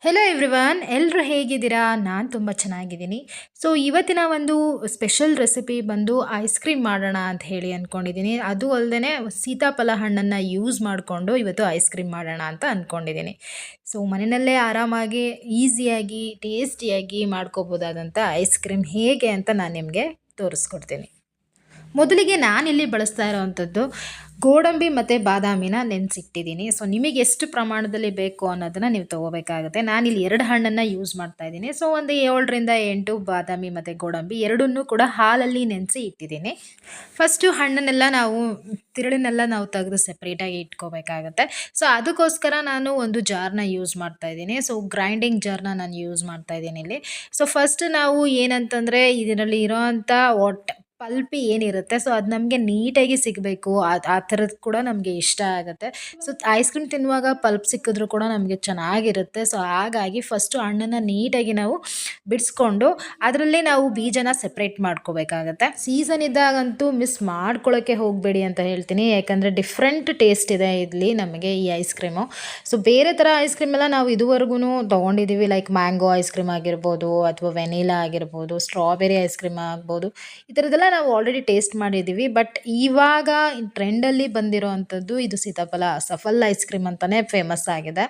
Hello everyone, ಎಲ್ಲರೂ ಹೇಗಿದ್ದೀರಾ? ನಾನು ತುಂಬ ಚೆನ್ನಾಗಿದ್ದೀನಿ. ಸೊ ಇವತ್ತಿನ ಒಂದು ಸ್ಪೆಷಲ್ ರೆಸಿಪಿ ಬಂದು ಐಸ್ ಕ್ರೀಮ್ ಮಾಡೋಣ ಅಂತ ಹೇಳಿ ಅಂದ್ಕೊಂಡಿದ್ದೀನಿ. ಅದು ಅಲ್ಲದೆ ಸೀತಾಫಲ ಹಣ್ಣನ್ನು ಯೂಸ್ ಮಾಡಿಕೊಂಡು ಇವತ್ತು ಐಸ್ ಕ್ರೀಮ್ ಮಾಡೋಣ ಅಂತ ಅಂದ್ಕೊಂಡಿದ್ದೀನಿ. ಸೊ ಮನೆಯಲ್ಲೇ ಆರಾಮಾಗಿ ಈಸಿಯಾಗಿ ಟೇಸ್ಟಿಯಾಗಿ ಮಾಡ್ಕೋಬೋದಾದಂಥ ಐಸ್ ಕ್ರೀಮ್ ಹೇಗೆ ಅಂತ ನಾನು ನಿಮಗೆ ತೋರಿಸ್ಕೊಡ್ತೀನಿ. ಮೊದಲಿಗೆ ನಾನಿಲ್ಲಿ ಬಳಸ್ತಾ ಇರೋವಂಥದ್ದು ಗೋಡಂಬಿ ಮತ್ತು ಬಾದಾಮಿನ ನೆನೆಸಿಟ್ಟಿದ್ದೀನಿ. ಸೊ ನಿಮಗೆ ಎಷ್ಟು ಪ್ರಮಾಣದಲ್ಲಿ ಬೇಕು ಅನ್ನೋದನ್ನು ನೀವು ತೊಗೋಬೇಕಾಗುತ್ತೆ. ನಾನಿಲ್ಲಿ 2 ಹಣ್ಣನ್ನು ಯೂಸ್ ಮಾಡ್ತಾಯಿದ್ದೀನಿ. ಸೊ ಒಂದು 7ರಿಂದ 8 ಬಾದಾಮಿ ಮತ್ತು ಗೋಡಂಬಿ ಎರಡನ್ನೂ ಕೂಡ ಹಾಲಲ್ಲಿ ನೆನೆಸಿ ಇಟ್ಟಿದ್ದೀನಿ. ಫಸ್ಟು ಹಣ್ಣನ್ನೆಲ್ಲ ತಿರುಳನ್ನೆಲ್ಲ ನಾವು ತೆಗೆದು ಸೆಪ್ರೇಟಾಗಿ ಇಟ್ಕೋಬೇಕಾಗತ್ತೆ. ಸೊ ಅದಕ್ಕೋಸ್ಕರ ನಾನು ಒಂದು ಜಾರ್ನ ಯೂಸ್ ಮಾಡ್ತಾಯಿದ್ದೀನಿ. ಸೊ ಗ್ರೈಂಡಿಂಗ್ ಜಾರ್ನ ನಾನು ಯೂಸ್ ಮಾಡ್ತಾಯಿದ್ದೀನಿ ಇಲ್ಲಿ. ಸೊ ಫಸ್ಟ್ ನಾವು ಏನಂತಂದರೆ ಇದರಲ್ಲಿ ಇರೋವಂಥ ಪಲ್ಪಿ ಏನಿರುತ್ತೆ, ಸೊ ಅದು ನಮಗೆ ನೀಟಾಗಿ ಸಿಗಬೇಕು. ಆ ಥರದ್ದು ಕೂಡ ನಮಗೆ ಇಷ್ಟ ಆಗುತ್ತೆ. ಸೊ ಐಸ್ ಕ್ರೀಮ್ ತಿನ್ನುವಾಗ ಪಲ್ಪ್ ಸಿಕ್ಕಿದ್ರೂ ಕೂಡ ನಮಗೆ ಚೆನ್ನಾಗಿರುತ್ತೆ. ಸೊ ಹಾಗಾಗಿ ಫಸ್ಟು ಹಣ್ಣನ್ನು ನೀಟಾಗಿ ನಾವು ಬಿಡಿಸ್ಕೊಂಡು ಅದರಲ್ಲಿ ನಾವು ಬೀಜನ ಸೆಪ್ರೇಟ್ ಮಾಡ್ಕೋಬೇಕಾಗತ್ತೆ. ಸೀಸನ್ ಇದ್ದಾಗಂತೂ ಮಿಸ್ ಮಾಡ್ಕೊಳ್ಳೋಕ್ಕೆ ಹೋಗಬೇಡಿ ಅಂತ ಹೇಳ್ತೀನಿ. ಯಾಕಂದರೆ ಡಿಫ್ರೆಂಟ್ ಟೇಸ್ಟ್ ಇದೆ ಇಲ್ಲಿ ನಮಗೆ ಈ ಐಸ್ ಕ್ರೀಮು. ಸೊ ಬೇರೆ ಥರ ಐಸ್ ಕ್ರೀಮ್ ಎಲ್ಲ ನಾವು ಇದುವರೆಗೂ ತೊಗೊಂಡಿದ್ದೀವಿ. ಲೈಕ್ ಮ್ಯಾಂಗೋ ಐಸ್ ಕ್ರೀಮ್ ಆಗಿರ್ಬೋದು, ಅಥವಾ ವೆನಿಲಾ ಆಗಿರ್ಬೋದು, ಸ್ಟ್ರಾಬೆರಿ ಐಸ್ ಕ್ರೀಮ್ ಆಗ್ಬೋದು. ಈ ಥರದ್ದೆಲ್ಲ ನಾವು ಆಲ್ರೆಡಿ ಟೇಸ್ಟ್ ಮಾಡಿದ್ದೀವಿ. ಬಟ್ ಇವಾಗ ಟ್ರೆಂಡಲ್ಲಿ ಬಂದಿರೋ ಅಂಥದ್ದು ಇದು ಸಫಲ್ ಐಸ್ ಕ್ರೀಮ್ ಅಂತಲೇ ಫೇಮಸ್ ಆಗಿದೆ.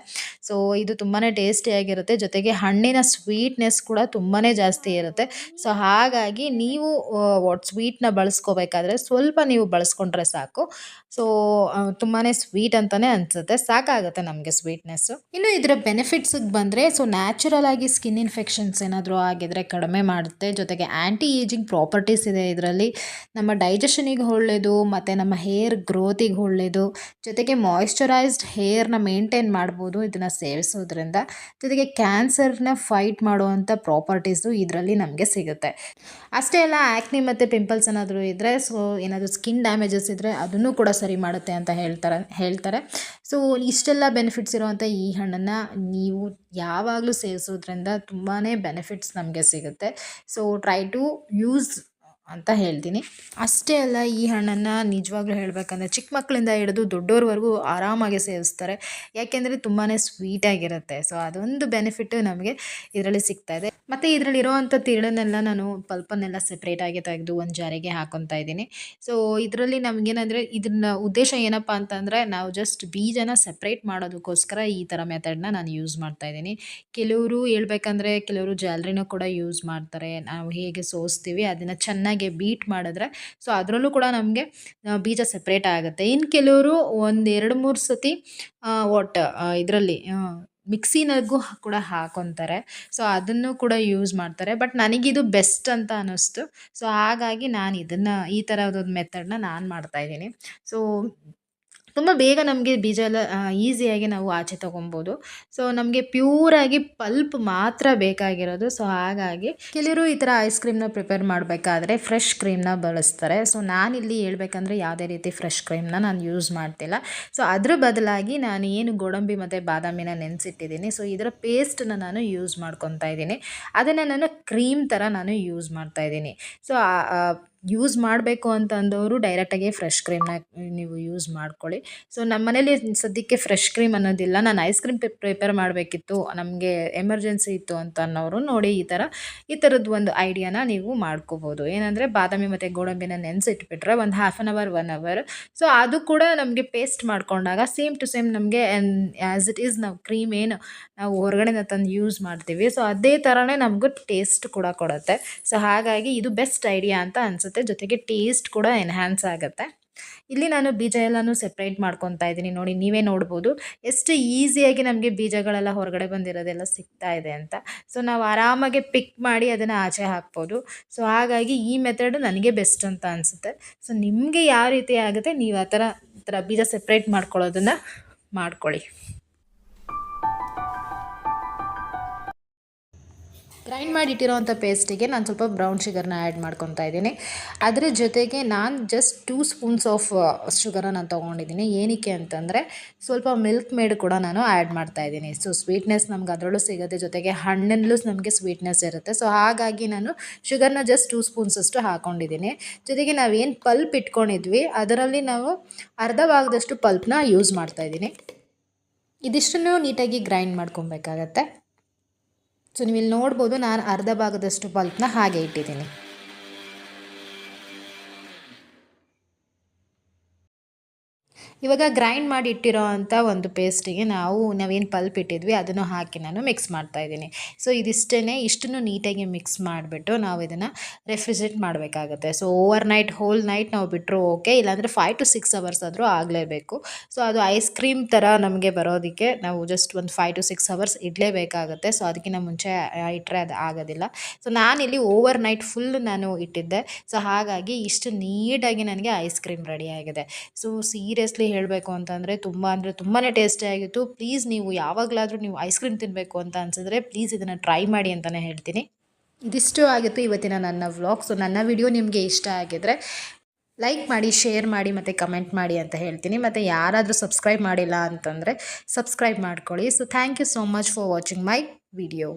ಸೊ ಇದು ತುಂಬಾ ಟೇಸ್ಟಿಯಾಗಿರುತ್ತೆ. ಜೊತೆಗೆ ಹಣ್ಣಿನ ಸ್ವೀಟ್ನೆಸ್ ಕೂಡ ತುಂಬಾ ಜಾಸ್ತಿ ಇರುತ್ತೆ. ಸೊ ಹಾಗಾಗಿ ನೀವು ಸ್ವೀಟ್ನ ಬಳಸ್ಕೋಬೇಕಾದ್ರೆ ಸ್ವಲ್ಪ ನೀವು ಬಳಸ್ಕೊಂಡ್ರೆ ಸಾಕು. ಸೊ ತುಂಬಾ ಸ್ವೀಟ್ ಅಂತಲೇ ಅನಿಸುತ್ತೆ, ಸಾಕಾಗುತ್ತೆ ನಮಗೆ ಸ್ವೀಟ್ನೆಸ್ಸು. ಇನ್ನು ಇದರ ಬೆನಿಫಿಟ್ಸಿಗೆ ಬಂದರೆ, ಸೊ ನ್ಯಾಚುರಲ್ ಆಗಿ ಸ್ಕಿನ್ ಇನ್ಫೆಕ್ಷನ್ಸ್ ಏನಾದರೂ ಆಗಿದ್ರೆ ಕಡಿಮೆ ಮಾಡುತ್ತೆ. ಜೊತೆಗೆ ಆ್ಯಂಟಿ ಏಜಿಂಗ್ ಪ್ರಾಪರ್ಟೀಸ್ ಇದೆ ಇದರಲ್ಲಿ. ನಮ್ಮ ಡೈಜೆಷನಿಗೆ ಒಳ್ಳೆಯದು, ಮತ್ತು ನಮ್ಮ ಹೇರ್ ಗ್ರೋತಿಗೆ ಒಳ್ಳೆಯದು. ಜೊತೆಗೆ ಮಾಯಿಶ್ಚರೈಸ್ಡ್ ಹೇರ್ನ ಮೇಂಟೈನ್ ಮಾಡ್ಬೋದು ಇದನ್ನು ಸೇವಿಸೋದ್ರಿಂದ. ಜೊತೆಗೆ ಕ್ಯಾನ್ಸರ್ನ ಫೈಟ್ ಮಾಡುವಂಥ ಪ್ರಾಪರ್ಟೀಸು ಇದರಲ್ಲಿ ನಮಗೆ ಸಿಗುತ್ತೆ. ಅಷ್ಟೇ ಅಲ್ಲ, ಆ್ಯಕ್ನಿ ಮತ್ತು ಪಿಂಪಲ್ಸ್ ಏನಾದರೂ ಇದ್ದರೆ, ಸೊ ಏನಾದರೂ ಸ್ಕಿನ್ ಡ್ಯಾಮೇಜಸ್ ಇದ್ದರೆ ಅದನ್ನು ಕೂಡ ಸರಿ ಮಾಡುತ್ತೆ ಅಂತ ಹೇಳ್ತಾರೆ. ಸೊ ಇಷ್ಟೆಲ್ಲ ಬೆನಿಫಿಟ್ಸ್ ಇರುವಂಥ ಈ ಹಣ್ಣನ್ನು ನೀವು ಯಾವಾಗಲೂ ಸೇವಿಸೋದ್ರಿಂದ ತುಂಬಾ ಬೆನಿಫಿಟ್ಸ್ ನಮಗೆ ಸಿಗುತ್ತೆ. ಸೊ ಟ್ರೈ ಟು ಯೂಸ್ ಅಂತ ಹೇಳ್ತೀನಿ. ಅಷ್ಟೇ ಅಲ್ಲ, ಈ ಹಣ್ಣನ್ನು ನಿಜವಾಗ್ಲೂ ಹೇಳಬೇಕಂದ್ರೆ ಚಿಕ್ಕ ಮಕ್ಕಳಿಂದ ಹಿಡಿದು ದೊಡ್ಡೋರ್ವರೆಗೂ ಆರಾಮಾಗಿ ಸೇವಿಸ್ತಾರೆ. ಯಾಕೆಂದರೆ ತುಂಬಾ ಸ್ವೀಟಾಗಿರುತ್ತೆ. ಸೊ ಅದೊಂದು ಬೆನಿಫಿಟ್ಟು ನಮಗೆ ಇದರಲ್ಲಿ ಸಿಗ್ತಾ ಇದೆ. ಮತ್ತು ಇದರಲ್ಲಿರೋವಂಥ ತಿರುಳನ್ನೆಲ್ಲ ನಾನು ಪಲ್ಪನ್ನೆಲ್ಲ ಸೆಪ್ರೇಟಾಗಿ ತೆಗೆದು ಒಂದು ಜಾರಿಗೆ ಹಾಕೊತಾ ಇದ್ದೀನಿ. ಸೊ ಇದರಲ್ಲಿ ನಮಗೇನಂದರೆ ಇದನ್ನ ಉದ್ದೇಶ ಏನಪ್ಪ ಅಂತಂದರೆ, ನಾವು ಜಸ್ಟ್ ಬೀಜನ ಸೆಪ್ರೇಟ್ ಮಾಡೋದಕ್ಕೋಸ್ಕರ ಈ ಥರ ಮೆಥಡ್ನ ನಾನು ಯೂಸ್ ಮಾಡ್ತಾಯಿದ್ದೀನಿ. ಕೆಲವರು ಜಾಲರಿನೂ ಕೂಡ ಯೂಸ್ ಮಾಡ್ತಾರೆ. ನಾವು ಹೇಗೆ ಸೋಸ್ತೀವಿ ಅದನ್ನು ಚೆನ್ನಾಗಿ ಬೀಟ್ ಮಾಡಿದ್ರೆ, ಸೊ ಅದರಲ್ಲೂ ಕೂಡ ನಮಗೆ ಬೀಜ ಸೆಪ್ರೇಟ್ ಆಗುತ್ತೆ. ಇನ್ನು ಕೆಲವರು 1-2-3 ಸತಿ ಇದರಲ್ಲಿ ಮಿಕ್ಸಿನಾಗೂ ಕೂಡ ಹಾಕೊತಾರೆ. ಸೊ ಅದನ್ನು ಕೂಡ ಯೂಸ್ ಮಾಡ್ತಾರೆ. ಬಟ್ ನನಗಿದು ಬೆಸ್ಟ್ ಅಂತ ಅನ್ನಿಸ್ತು. ಸೊ ಹಾಗಾಗಿ ನಾನು ಈ ಥರದೊಂದು ಮೆಥಡ್ನ ನಾನು ಮಾಡ್ತಾಯಿದ್ದೀನಿ. ಸೊ ತುಂಬ ಬೇಗ ನಮಗೆ ಬೀಜ ಎಲ್ಲ ಈಸಿಯಾಗಿ ನಾವು ಆಚೆ ತೊಗೊಬೋದು. ಸೊ ನಮಗೆ ಪ್ಯೂರಾಗಿ ಪಲ್ಪ್ ಮಾತ್ರ ಬೇಕಾಗಿರೋದು. ಸೊ ಹಾಗಾಗಿ ಕೆಲವರು ಈ ಥರ ಐಸ್ ಕ್ರೀಮ್ನ ಪ್ರಿಪೇರ್ ಮಾಡಬೇಕಾದ್ರೆ ಫ್ರೆಶ್ ಕ್ರೀಮ್ನ ಬಳಸ್ತಾರೆ. ಸೊ ನಾನಿಲ್ಲಿ ಹೇಳ್ಬೇಕಂದ್ರೆ ಯಾವುದೇ ರೀತಿ ಫ್ರೆಶ್ ಕ್ರೀಮ್ನ ನಾನು ಯೂಸ್ ಮಾಡ್ತಿಲ್ಲ. ಸೊ ಅದ್ರ ಬದಲಾಗಿ ನಾನು ಏನು ಗೋಡಂಬಿ ಮತ್ತು ಬಾದಾಮಿನ ನೆನೆಸಿಟ್ಟಿದ್ದೀನಿ, ಸೊ ಇದರ ಪೇಸ್ಟನ್ನು ನಾನು ಯೂಸ್ ಮಾಡ್ಕೊತಾ ಇದ್ದೀನಿ. ಅದನ್ನು ನಾನು ಕ್ರೀಮ್ ಥರ ನಾನು ಯೂಸ್ ಮಾಡ್ತಾಯಿದ್ದೀನಿ. ಸೊ ಯೂಸ್ ಮಾಡಬೇಕು ಅಂತ ಅಂದವರು ಡೈರೆಕ್ಟಾಗಿ ಫ್ರೆಶ್ ಕ್ರೀಮ್ನ ನೀವು ಯೂಸ್ ಮಾಡ್ಕೊಳ್ಳಿ. ಸೊ ನಮ್ಮ ಮನೇಲಿ ಸದ್ಯಕ್ಕೆ ಫ್ರೆಶ್ ಕ್ರೀಮ್ ಅನ್ನೋದಿಲ್ಲ. ನಾನು ಐಸ್ ಕ್ರೀಮ್ ಪ್ರಿಪೇರ್ ಮಾಡಬೇಕಿತ್ತು, ನಮಗೆ ಎಮರ್ಜೆನ್ಸಿ ಇತ್ತು ಅಂತ ಅನ್ನೋರು ನೋಡಿ ಈ ಥರದ್ದು ಒಂದು ಐಡಿಯಾನ ನೀವು ಮಾಡ್ಕೋಬೋದು. ಏನಂದರೆ ಬಾದಾಮಿ ಮತ್ತು ಗೋಡಂಬಿನ ನೆನೆಸಿಟ್ಬಿಟ್ರೆ ಒಂದು 1/2 ಅವರ್ 1 ಅವರ್, ಸೊ ಅದು ಕೂಡ ನಮಗೆ ಪೇಸ್ಟ್ ಮಾಡ್ಕೊಂಡಾಗ ಸೇಮ್ ಟು ಸೇಮ್ ನಮಗೆ ಆ್ಯಸ್ ಇಟ್ ಈಸ್ ನಾವು ಕ್ರೀಮ್ ಏನು ನಾವು ಹೊರಗಡೆಯಿಂದ ತಂದು ಯೂಸ್ ಮಾಡ್ತೀವಿ, ಸೊ ಅದೇ ಥರನೇ ನಮಗೂ ಟೇಸ್ಟ್ ಕೂಡ ಕೊಡುತ್ತೆ. ಸೊ ಹಾಗಾಗಿ ಇದು ಬೆಸ್ಟ್ ಐಡಿಯಾ ಅಂತ ಅನಿಸುತ್ತೆ. ಜೊತೆಗೆ ಟೇಸ್ಟ್ ಕೂಡ ಎನ್ಹ್ಯಾನ್ಸ್ ಆಗುತ್ತೆ. ಇಲ್ಲಿ ನಾನು ಬೀಜ ಎಲ್ಲನೂ ಸೆಪ್ರೇಟ್ ಮಾಡ್ಕೊತಾ ಇದ್ದೀನಿ. ನೋಡಿ, ನೀವೇ ನೋಡ್ಬೋದು ಎಷ್ಟು ಈಸಿಯಾಗಿ ನಮಗೆ ಬೀಜಗಳೆಲ್ಲ ಹೊರಗಡೆ ಬಂದಿರೋದೆಲ್ಲ ಸಿಗ್ತಾ ಇದೆ ಅಂತ. ಸೊ ನಾವು ಆರಾಮಾಗಿ ಪಿಕ್ ಮಾಡಿ ಅದನ್ನು ಆಚೆ ಹಾಕ್ಬೋದು. ಸೊ ಹಾಗಾಗಿ ಈ ಮೆಥಡ್ ನನಗೆ ಬೆಸ್ಟ್ ಅಂತ ಅನಿಸುತ್ತೆ. ಸೊ ನಿಮಗೆ ಯಾವ ರೀತಿ ಆಗುತ್ತೆ, ನೀವು ಆ ಥರ ಬೀಜ ಸೆಪ್ರೇಟ್ ಮಾಡ್ಕೊಳ್ಳೋದನ್ನು ಮಾಡ್ಕೊಳ್ಳಿ. ಗ್ರೈಂಡ್ ಮಾಡಿಟ್ಟಿರೋವಂಥ ಪೇಸ್ಟಿಗೆ ನಾನು ಸ್ವಲ್ಪ ಬ್ರೌನ್ ಶುಗರ್ನ ಆ್ಯಡ್ ಮಾಡ್ಕೊತಾ ಇದ್ದೀನಿ. ಅದರ ಜೊತೆಗೆ ನಾನು ಜಸ್ಟ್ 2 ಸ್ಪೂನ್ಸ್ ಆಫ್ ಶುಗರನ್ನು ನಾನು ತೊಗೊಂಡಿದ್ದೀನಿ. ಏನಕ್ಕೆ ಅಂತಂದರೆ ಸ್ವಲ್ಪ ಮಿಲ್ಕ್ ಮೇಡ್ ಕೂಡ ನಾನು ಆ್ಯಡ್ ಮಾಡ್ತಾಯಿದ್ದೀನಿ. ಸೊ ಸ್ವೀಟ್ನೆಸ್ ನಮ್ಗೆ ಅದರಲ್ಲೂ ಸಿಗುತ್ತೆ, ಜೊತೆಗೆ ಹಣ್ಣಲ್ಲೂ ನಮಗೆ ಸ್ವೀಟ್ನೆಸ್ ಇರುತ್ತೆ. ಸೊ ಹಾಗಾಗಿ ನಾನು ಶುಗರ್ನ ಜಸ್ಟ್ 2 ಸ್ಪೂನ್ಸಷ್ಟು ಹಾಕ್ಕೊಂಡಿದ್ದೀನಿ. ಜೊತೆಗೆ ನಾವೇನು ಪಲ್ಪ್ ಇಟ್ಕೊಂಡಿದ್ವಿ ಅದರಲ್ಲಿ ನಾವು ಅರ್ಧ ಭಾಗದಷ್ಟು ಪಲ್ಪ್ನ ಯೂಸ್ ಮಾಡ್ತಾಯಿದ್ದೀನಿ. ಇದಿಷ್ಟನ್ನು ನೀಟಾಗಿ ಗ್ರೈಂಡ್ ಮಾಡ್ಕೊಬೇಕಾಗತ್ತೆ. ಸೊ ನೀವು ಇಲ್ಲಿ ನೋಡ್ಬೋದು, ನಾನು ಅರ್ಧ ಭಾಗದಷ್ಟು ಪಲ್ಪ್ನ ಹಾಗೆ ಇಟ್ಟಿದ್ದೀನಿ. ಇವಾಗ ಗ್ರೈಂಡ್ ಮಾಡಿ ಇಟ್ಟಿರೋ ಅಂಥ ಒಂದು ಪೇಸ್ಟಿಗೆ ನಾವೇನು ಪಲ್ಪ್ ಇಟ್ಟಿದ್ವಿ ಅದನ್ನು ಹಾಕಿ ನಾನು ಮಿಕ್ಸ್ ಮಾಡ್ತಾಯಿದ್ದೀನಿ. ಸೊ ಇಷ್ಟನ್ನು ನೀಟಾಗಿ ಮಿಕ್ಸ್ ಮಾಡಿಬಿಟ್ಟು ನಾವು ಇದನ್ನು ರೆಫ್ರಿಜರೇಟ್ ಮಾಡಬೇಕಾಗುತ್ತೆ. So over night, hole night ನಾವು ಬಿಟ್ಟರು ಓಕೆ, ಇಲ್ಲಾಂದರೆ 5 to 6 ಅವರ್ಸ್ ಆದರೂ ಆಗಲೇಬೇಕು. ಸೊ ಅದು ಐಸ್ ಕ್ರೀಮ್ ಥರ ನಮಗೆ ಬರೋದಕ್ಕೆ ನಾವು ಜಸ್ಟ್ ಒಂದು 5 to 6 ಅವರ್ಸ್ ಇಡಲೇಬೇಕಾಗುತ್ತೆ. ಸೊ ಅದಕ್ಕಿಂತ ಮುಂಚೆ ಇಟ್ಟರೆ ಅದು ಆಗೋದಿಲ್ಲ. ಸೊ ನಾನಿಲ್ಲಿ ಓವರ್ ನೈಟ್ ಫುಲ್ ನಾನು ಇಟ್ಟಿದ್ದೆ. ಸೊ ಹಾಗಾಗಿ ಇಷ್ಟು ನೀಟಾಗಿ ನನಗೆ ಐಸ್ ಕ್ರೀಮ್ ರೆಡಿಯಾಗಿದೆ. ಸೊ ಸೀರಿಯಸ್ಲಿ ಹೇಳಬೇಕು ಅಂತಂದರೆ ತುಂಬಾ ಟೇಸ್ಟಿಯಾಗಿತ್ತು. ಪ್ಲೀಸ್ ನೀವು ಯಾವಾಗಲಾದರೂ ನೀವು ಐಸ್ ಕ್ರೀಮ್ ತಿನ್ನಬೇಕು ಅಂತ ಅನಿಸಿದ್ರೆ ಪ್ಲೀಸ್ ಇದನ್ನು ಟ್ರೈ ಮಾಡಿ ಅಂತಲೇ ಹೇಳ್ತೀನಿ. ಇದಿಷ್ಟು ಆಗಿತ್ತು ಇವತ್ತಿನ ನನ್ನ ವ್ಲಾಗ್. ಸೊ ನನ್ನ ವಿಡಿಯೋ ನಿಮಗೆ ಇಷ್ಟ ಆಗಿದ್ರೆ ಲೈಕ್ ಮಾಡಿ, ಶೇರ್ ಮಾಡಿ ಮತ್ತು ಕಮೆಂಟ್ ಮಾಡಿ ಅಂತ ಹೇಳ್ತೀನಿ. ಮತ್ತು ಯಾರಾದರೂ ಸಬ್ಸ್ಕ್ರೈಬ್ ಮಾಡಿಲ್ಲ ಅಂತಂದರೆ ಸಬ್ಸ್ಕ್ರೈಬ್ ಮಾಡ್ಕೊಳ್ಳಿ. So thank you so much for watching my video.